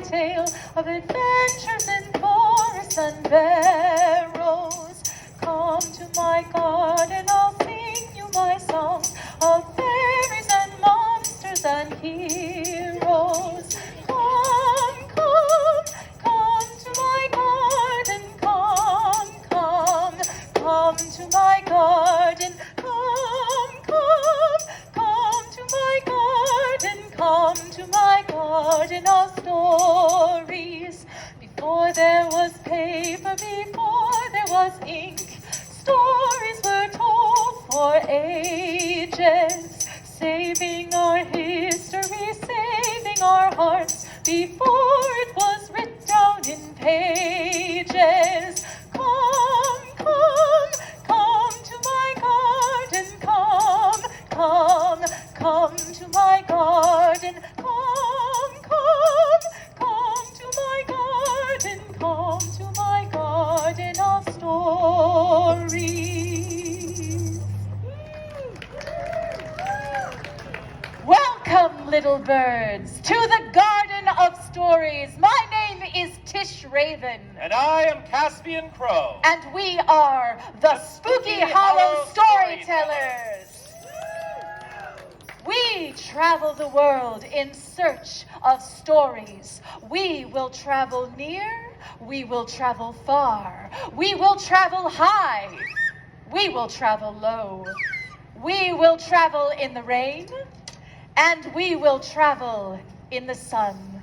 tale of adventures in forests and barrows. Come to my garden, I'll sing you my songs of fairies and monsters and heroes. Come, come, come to my garden, come, come, come to my garden, come, come, come to my garden, come to my garden of stories. Before there was paper, before there was ink, stories were told for ages, saving our history, saving our hearts, before it was written down in pages. Come, come, come to my garden, come, come, come to my garden, come, come, come to my garden, come to my garden of stories. Welcome, little birds, to the Garden of Stories. My name is Tish Raven. And I am Caspian Crow. And we are the Spooky Hollow Storytellers. We travel the world in search of stories. We will travel near, we will travel far, we will travel high, we will travel low, we will travel in the rain, and we will travel in the sun.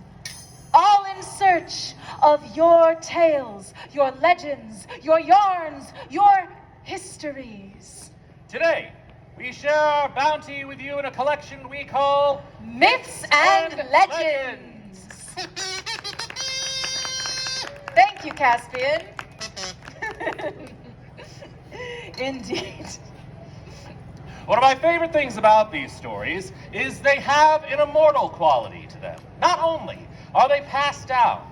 All in search of your tales, your legends, your yarns, your histories. Today, we share our bounty with you in a collection we call Myths and Legends. Thank you, Caspian. Indeed. One of my favorite things about these stories is they have an immortal quality to them. Not only are they passed down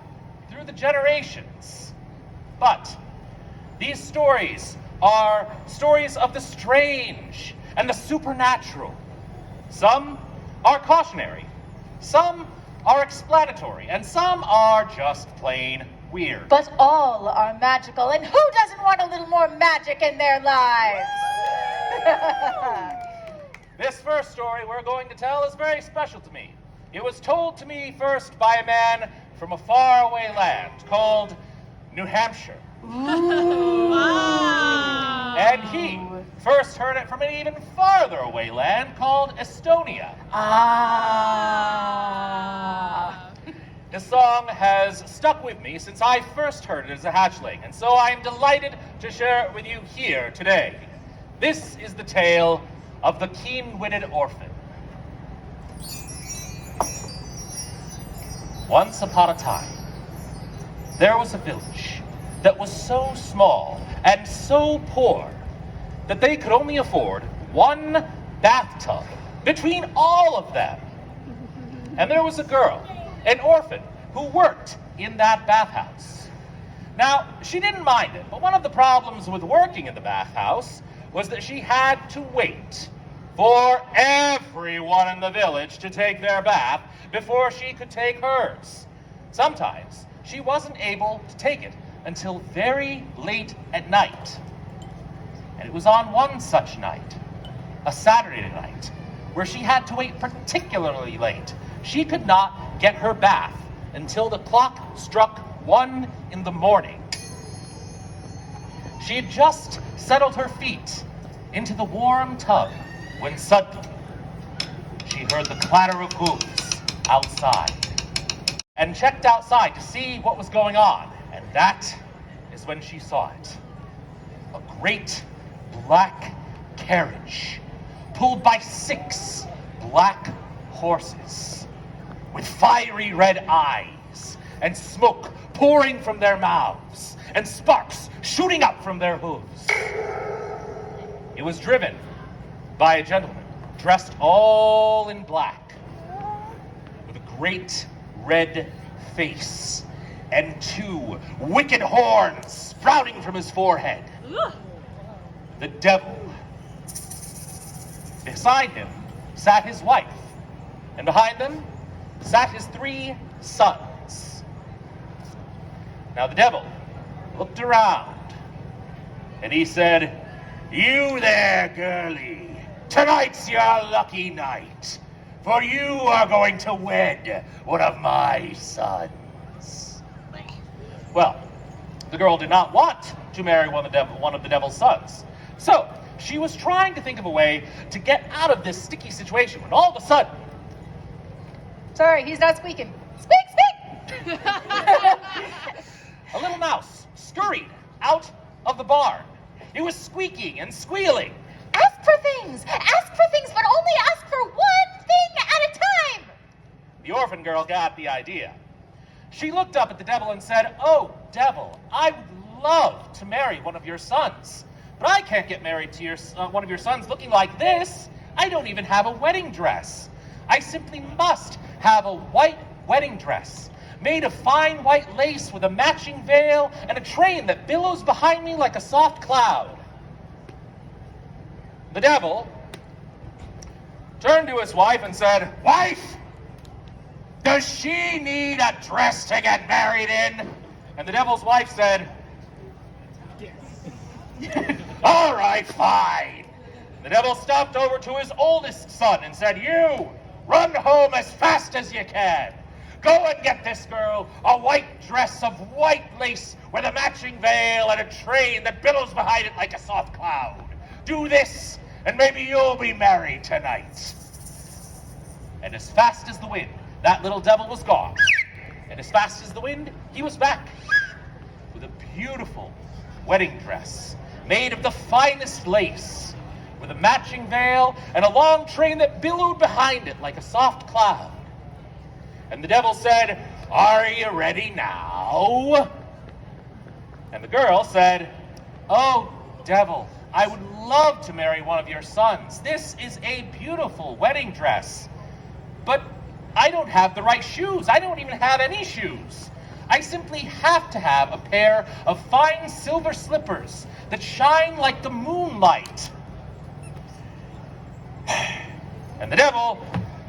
through the generations, but these stories are stories of the strange and the supernatural. Some are cautionary, some are explanatory, and some are just plain weird. But all are magical, and who doesn't want a little more magic in their lives? This first story we're going to tell is very special to me. It was told to me first by a man from a faraway land called New Hampshire. Wow. And he first heard it from an even farther away land called Estonia. Ah. This song has stuck with me since I first heard it as a hatchling, and so I'm delighted to share it with you here today. This is the tale of the Keen-Witted Orphan. Once upon a time, there was a village that was so small and so poor that they could only afford one bathtub between all of them. And there was a girl, an orphan, who worked in that bathhouse. Now, she didn't mind it, but one of the problems with working in the bathhouse was that she had to wait for everyone in the village to take their bath before she could take hers. Sometimes she wasn't able to take it until very late at night. And it was on one such night, a Saturday night, where she had to wait particularly late. She could not get her bath until the clock struck 1 in the morning. She had just settled her feet into the warm tub when suddenly she heard the clatter of hooves outside and checked outside to see what was going on. And that is when she saw it. A great black carriage pulled by 6 black horses with fiery red eyes and smoke pouring from their mouths and sparks shooting up from their hooves. It was driven by a gentleman dressed all in black with a great red face and 2 wicked horns sprouting from his forehead. The devil. Beside him sat his wife, and behind them sat his 3 sons. Now the devil looked around, and he said, "You there, girlie, tonight's your lucky night, for you are going to wed one of my sons." Well, the girl did not want to marry one of the devil's sons. So she was trying to think of a way to get out of this sticky situation when all of a sudden, Sorry, he's not squeaking. Squeak, squeak! a little mouse scurried out of the barn. It was squeaking and squealing. Ask for things, but only ask for one thing at a time. The orphan girl got the idea. She looked up at the devil and said, "Oh, devil, I would love to marry one of your sons, but I can't get married to one of your sons looking like this. I don't even have a wedding dress. I simply must have a white wedding dress made of fine white lace with a matching veil and a train that billows behind me like a soft cloud." The devil turned to his wife and said, "Wife, does she need a dress to get married in?" And the devil's wife said, "Yes." "All right, fine." The devil stopped over to his oldest son and said, "You, run home as fast as you can. Go and get this girl a white dress of white lace with a matching veil and a train that billows behind it like a soft cloud. Do this, and maybe you'll be married tonight." And as fast as the wind, that little devil was gone. And as fast as the wind, he was back with a beautiful wedding dress made of the finest lace, with a matching veil and a long train that billowed behind it like a soft cloud. And the devil said, "Are you ready now?" And the girl said, "Oh, devil, I would love to marry one of your sons. This is a beautiful wedding dress. But I don't have the right shoes. I don't even have any shoes. I simply have to have a pair of fine silver slippers that shine like the moonlight." And the devil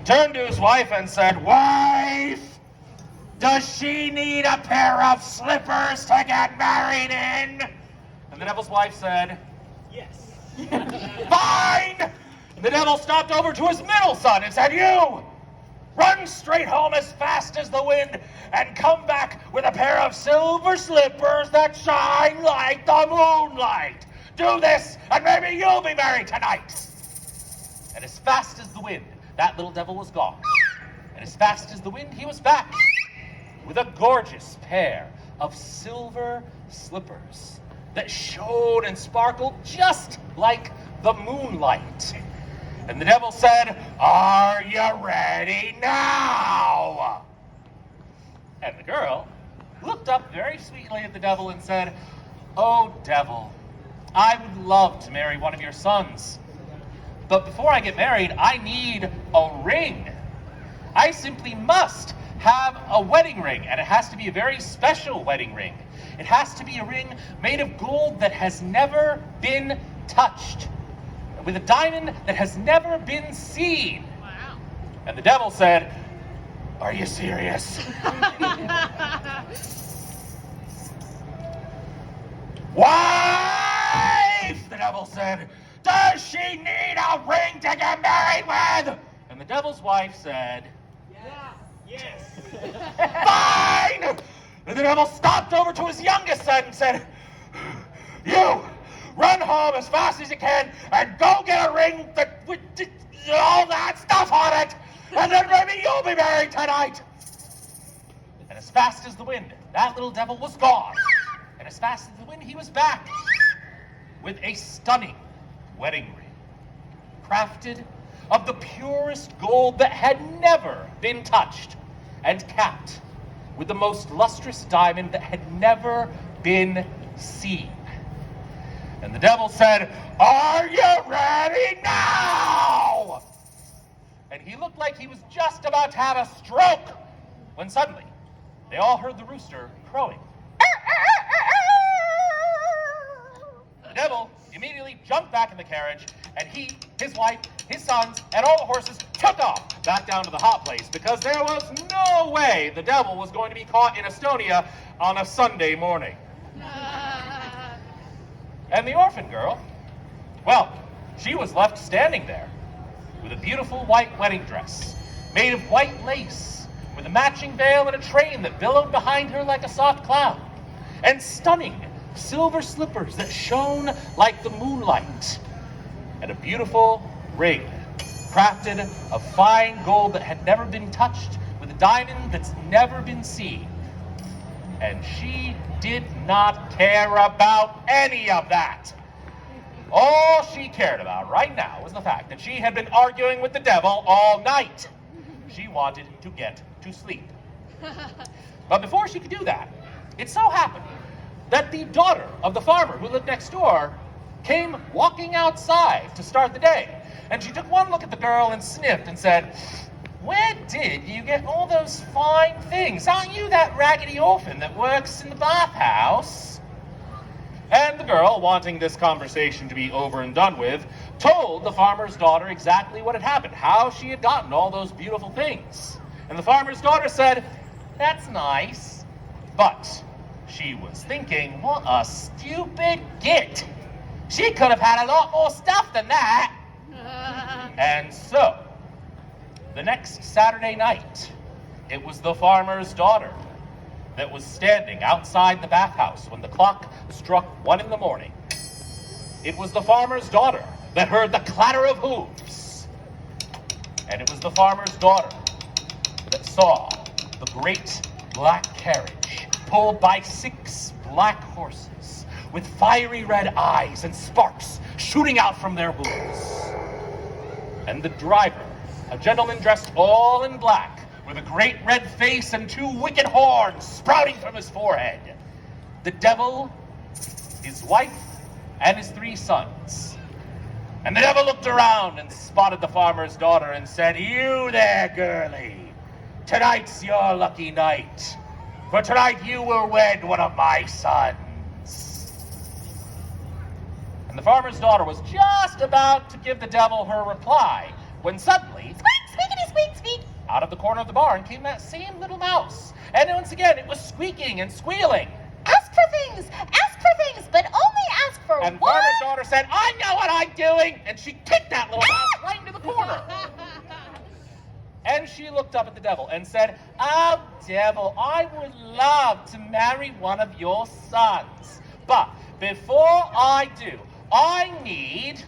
turned to his wife and said, "Wife, does she need a pair of slippers to get married in?" And the devil's wife said, "Yes." "Fine!" And the devil stopped over to his middle son and said, "You, run straight home as fast as the wind and come back with a pair of silver slippers that shine like the moonlight. Do this, and maybe you'll be married tonight." And as fast as the wind, that little devil was gone. And as fast as the wind, he was back with a gorgeous pair of silver slippers that shone and sparkled just like the moonlight. And the devil said, "Are you ready now?" And the girl looked up very sweetly at the devil and said, "Oh, devil, I would love to marry one of your sons. But before I get married, I need a ring. I simply must have a wedding ring, and it has to be a very special wedding ring. It has to be a ring made of gold that has never been touched, with a diamond that has never been seen." Wow. And the devil said, "Are you serious?" "Wife," the devil said, "does she need a ring to get married with?" And the devil's wife said, "Yes." "Fine!" And the devil stopped over to his youngest son and said, "You, run home as fast as you can and go get a ring with all that stuff on it, and then maybe you'll be married tonight." And as fast as the wind, that little devil was gone. And as fast as the wind, he was back with a stunning wedding ring, crafted of the purest gold that had never been touched, and capped with the most lustrous diamond that had never been seen. And the devil said, "Are you ready now?" And he looked like he was just about to have a stroke, when suddenly they all heard the rooster crowing. The devil immediately jumped back in the carriage, and he, his wife, his sons, and all the horses took off back down to the hot place, because there was no way the devil was going to be caught in Estonia on a Sunday morning. And the orphan girl, well, she was left standing there with a beautiful white wedding dress made of white lace, with a matching veil and a train that billowed behind her like a soft cloud, and stunning silver slippers that shone like the moonlight, and a beautiful ring crafted of fine gold that had never been touched, with a diamond that's never been seen. And she did not care about any of that. All she cared about right now was the fact that she had been arguing with the devil all night. She wanted to get to sleep. But before she could do that, it so happened that the daughter of the farmer who lived next door came walking outside to start the day. And she took one look at the girl and sniffed and said, "Where did you get all those fine things? Aren't you that raggedy orphan that works in the bathhouse?" And the girl, wanting this conversation to be over and done with, told the farmer's daughter exactly what had happened, how she had gotten all those beautiful things. And the farmer's daughter said, "That's nice." But she was thinking, what a stupid git. She could have had a lot more stuff than that. And so, the next Saturday night, it was the farmer's daughter that was standing outside the bathhouse when the clock struck 1 in the morning. It was the farmer's daughter that heard the clatter of hooves. And it was the farmer's daughter that saw the great black carriage pulled by 6 black horses with fiery red eyes and sparks shooting out from their hooves. And the driver, a gentleman dressed all in black, with a great red face and 2 wicked horns sprouting from his forehead. The devil, his wife, and his 3 sons. And the devil looked around and spotted the farmer's daughter and said, "You there, girlie. Tonight's your lucky night. For tonight you will wed one of my sons." And the farmer's daughter was just about to give the devil her reply when suddenly, squeak, squeakity, squeak, squeak, out of the corner of the barn came that same little mouse. And once again, it was squeaking and squealing. Ask for things, but only ask for And one. farmer's daughter said, "I know what I'm doing!" And she kicked that little mouse right into the corner. And she looked up at the devil and said, "Oh, devil, I would love to marry one of your sons. But before I do, I need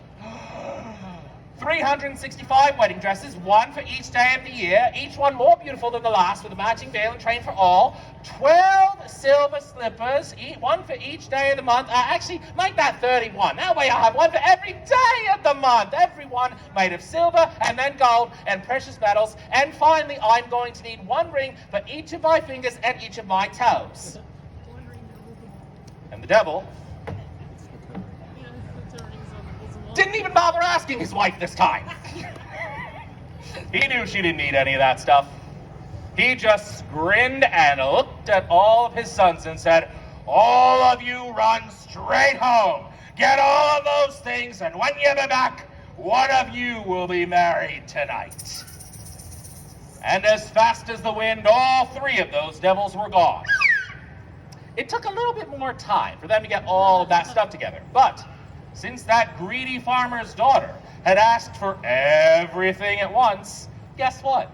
365 wedding dresses, 1 for each day of the year, each one more beautiful than the last, with a matching veil and train for all, 12 silver slippers, 1 for each day of the month. Actually, make that 31. That way I'll have 1 for every day of the month. Every one made of silver and then gold and precious metals. And finally, I'm going to need 1 ring for each of my fingers and each of my toes." And the devil didn't even bother asking his wife this time. He knew she didn't need any of that stuff. He just grinned and looked at all of his sons and said, "All of you run straight home. Get all of those things, and when you be back, one of you will be married tonight." And as fast as the wind, all 3 of those devils were gone. It took a little bit more time for them to get all of that stuff together, but since that greedy farmer's daughter had asked for everything at once, guess what?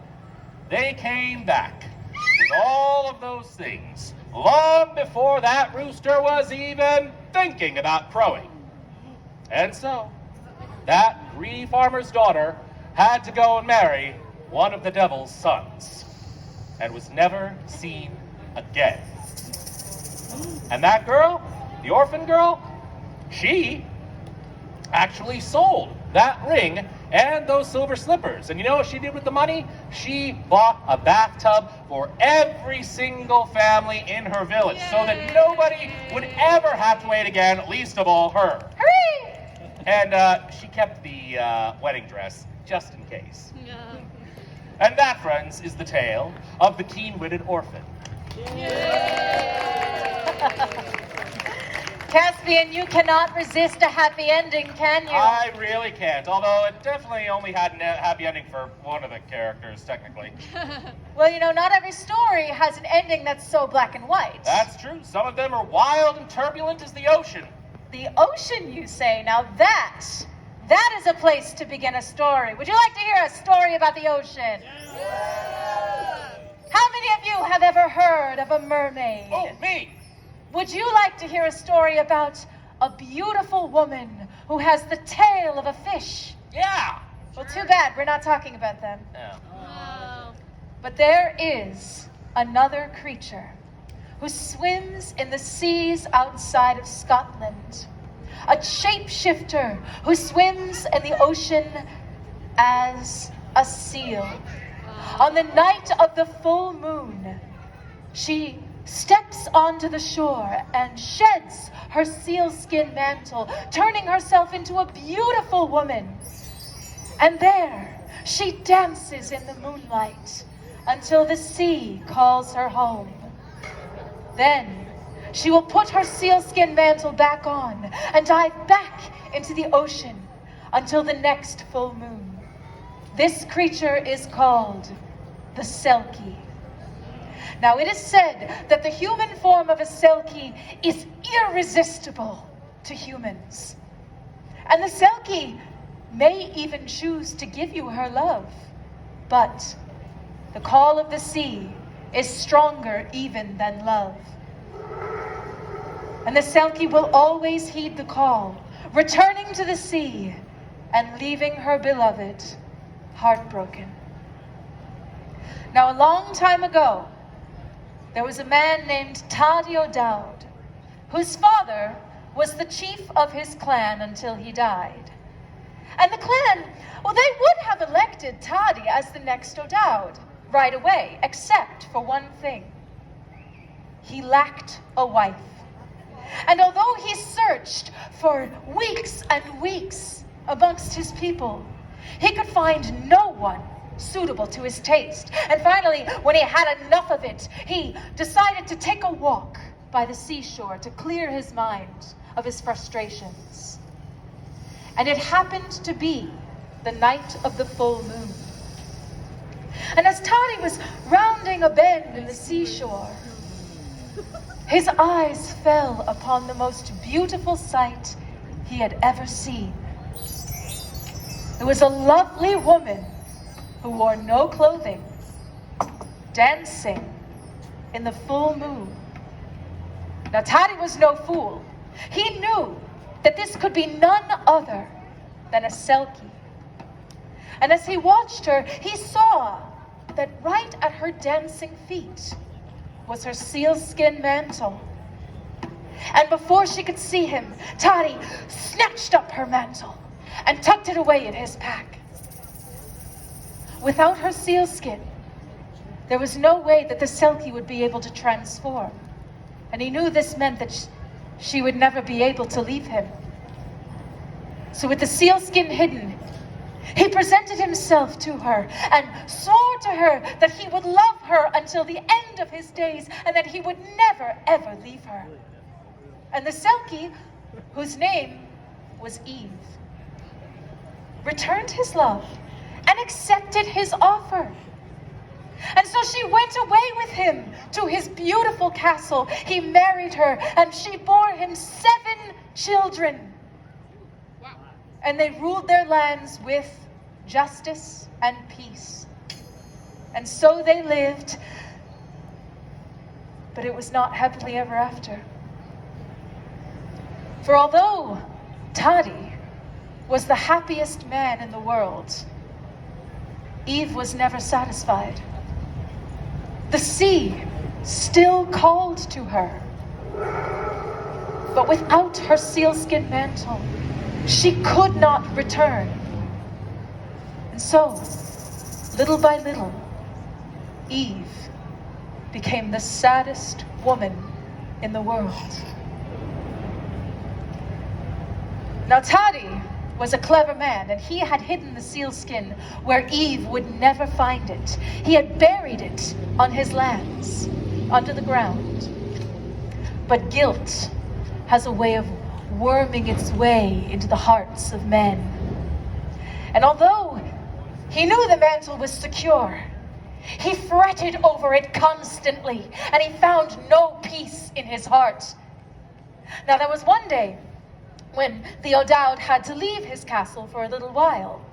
They came back with all of those things long before that rooster was even thinking about crowing. And so, that greedy farmer's daughter had to go and marry one of the devil's sons and was never seen again. And that girl, the orphan girl, she actually sold that ring and those silver slippers. And you know what she did with the money? She bought a bathtub for every single family in her village. Yay! So that nobody would ever have to wait again, least of all her. Hooray! And she kept the wedding dress just in case. Yeah. And that, friends, is the tale of the Keen-Witted Orphan. Caspian, you cannot resist a happy ending, can you? I really can't, although it definitely only had a happy ending for one of the characters, technically. Well, you know, not every story has an ending that's so black and white. That's true. Some of them are wild and turbulent as the ocean. The ocean, you say? Now that is a place to begin a story. Would you like to hear a story about the ocean? Yeah. How many of you have ever heard of a mermaid? Oh, me! Would you like to hear a story about a beautiful woman who has the tail of a fish? Yeah! Well, too bad. We're not talking about them. Yeah. Oh. But there is another creature who swims in the seas outside of Scotland. A shapeshifter who swims in the ocean as a seal. On the night of the full moon, she steps onto the shore and sheds her sealskin mantle, turning herself into a beautiful woman. And there she dances in the moonlight until the sea calls her home. Then she will put her sealskin mantle back on and dive back into the ocean until the next full moon. This creature is called the Selkie. Now, it is said that the human form of a Selkie is irresistible to humans. And the Selkie may even choose to give you her love. But the call of the sea is stronger even than love. And the Selkie will always heed the call, returning to the sea and leaving her beloved heartbroken. Now, a long time ago, there was a man named Toddy O'Dowd, whose father was the chief of his clan until he died. And the clan, well, they would have elected Toddy as the next O'Dowd right away, except for one thing. He lacked a wife. And although he searched for weeks and weeks amongst his people, he could find no one suitable to his taste. And finally, when he had enough of it, he decided to take a walk by the seashore to clear his mind of his frustrations. And it happened to be the night of the full moon. And as Toddy was rounding a bend in the seashore, his eyes fell upon the most beautiful sight he had ever seen. It was a lovely woman who wore no clothing, dancing in the full moon. Now, Toddy was no fool. He knew that this could be none other than a Selkie. And as he watched her, he saw that right at her dancing feet was her sealskin mantle. And before she could see him, Toddy snatched up her mantle and tucked it away in his pack. Without her sealskin, there was no way that the Selkie would be able to transform. And he knew this meant that she would never be able to leave him. So with the sealskin hidden, he presented himself to her and swore to her that he would love her until the end of his days and that he would never, ever leave her. And the Selkie, whose name was Eve, returned his love and accepted his offer. And so she went away with him to his beautiful castle. He married her, and she bore him 7 children. Wow. And they ruled their lands with justice and peace. And so they lived, but it was not happily ever after. For although Toddy was the happiest man in the world, Eve was never satisfied. The sea still called to her. But without her sealskin mantle, she could not return. And so, little by little, Eve became the saddest woman in the world. Now, Toddy was a clever man, and he had hidden the sealskin where Eve would never find it. He had buried it on his lands, under the ground. But guilt has a way of worming its way into the hearts of men. And although he knew the mantle was secure, he fretted over it constantly, and he found no peace in his heart. Now there was one day when the O'Dowd had to leave his castle for a little while.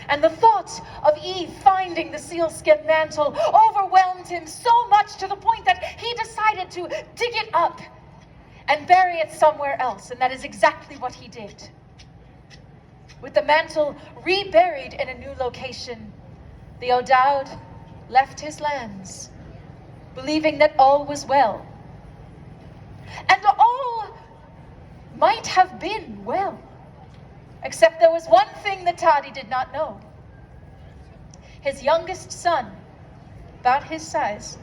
And the thought of Eve finding the sealskin mantle overwhelmed him so much to the point that he decided to dig it up and bury it somewhere else, and that is exactly what he did. With the mantle reburied in a new location, the O'Dowd left his lands, believing that all was well. And all might have been well, except there was one thing that Toddy did not know. His youngest son, about his size,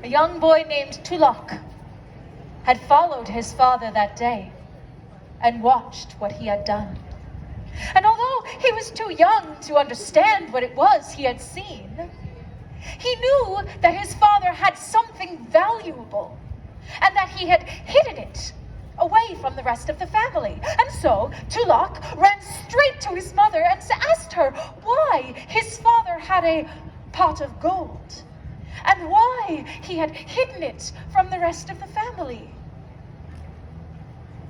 a young boy named Tulok, had followed his father that day and watched what he had done. And although he was too young to understand what it was he had seen, he knew that his father had something valuable and that he had hidden it away from the rest of the family. And so Tulok ran straight to his mother and asked her why his father had a pot of gold and why he had hidden it from the rest of the family.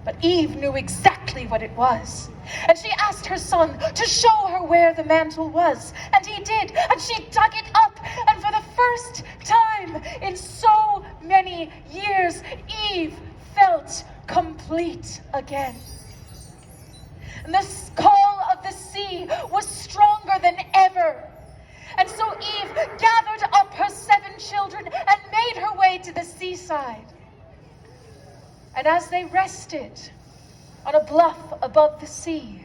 But Eve knew exactly what it was, and she asked her son to show her where the mantle was, and he did, and she dug it up, and for the first time in so many years, Eve felt complete again. And the call of the sea was stronger than ever. And so Eve gathered up her 7 children and made her way to the seaside. And as they rested on a bluff above the sea,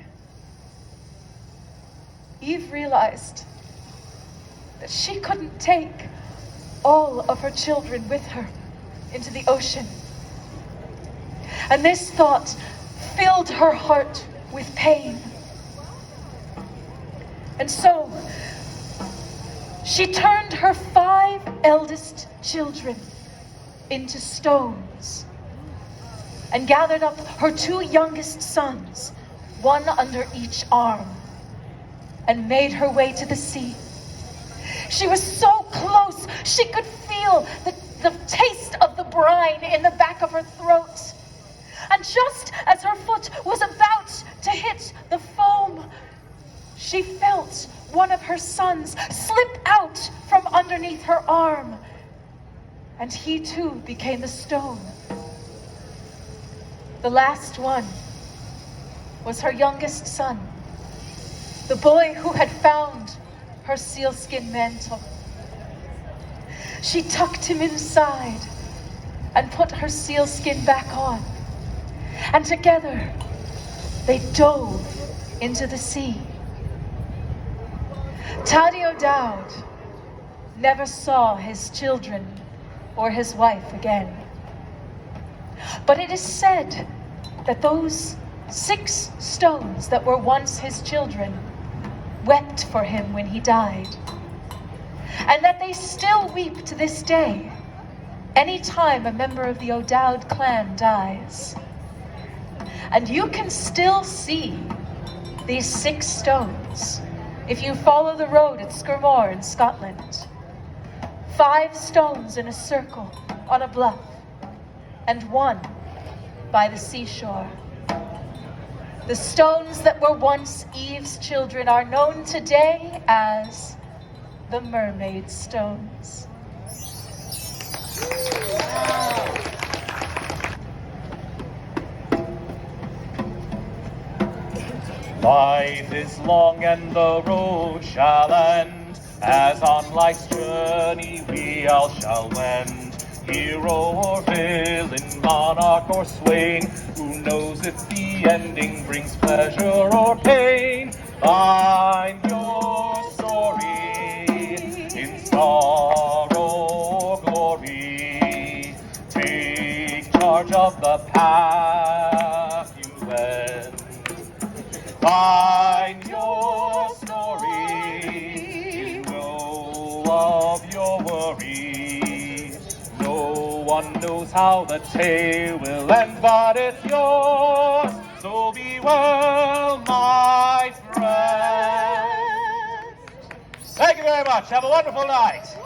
Eve realized that she couldn't take all of her children with her into the ocean. And this thought filled her heart with pain. And so she turned her 5 eldest children into stones and gathered up her 2 youngest sons, one under each arm, and made her way to the sea. She was so close, she could feel the taste of the brine in the back of her throat. And just as her foot was about to hit the foam, she felt one of her sons slip out from underneath her arm, and he too became a stone. The last one was her youngest son, the boy who had found her sealskin mantle. She tucked him inside and put her sealskin back on, and together they dove into the sea. Toddy O'Dowd never saw his children or his wife again. But it is said that those 6 stones that were once his children wept for him when he died, and that they still weep to this day any time a member of the O'Dowd clan dies. And you can still see these 6 stones if you follow the road at Skirmore in Scotland. 5 stones in a circle on a bluff, and 1 by the seashore. The stones that were once Eve's children are known today as the mermaid stones. Life is long and the road shall end, as on life's journey we all shall wend. Hero or villain, monarch or swain, who knows if the ending brings pleasure or pain? Find your story in sorrow or glory. Take charge of the path you wend. Find your story, know of your worries, know one knows how the tale will end, but it's yours. So be well, my friend. Thank you very much. Have a wonderful night.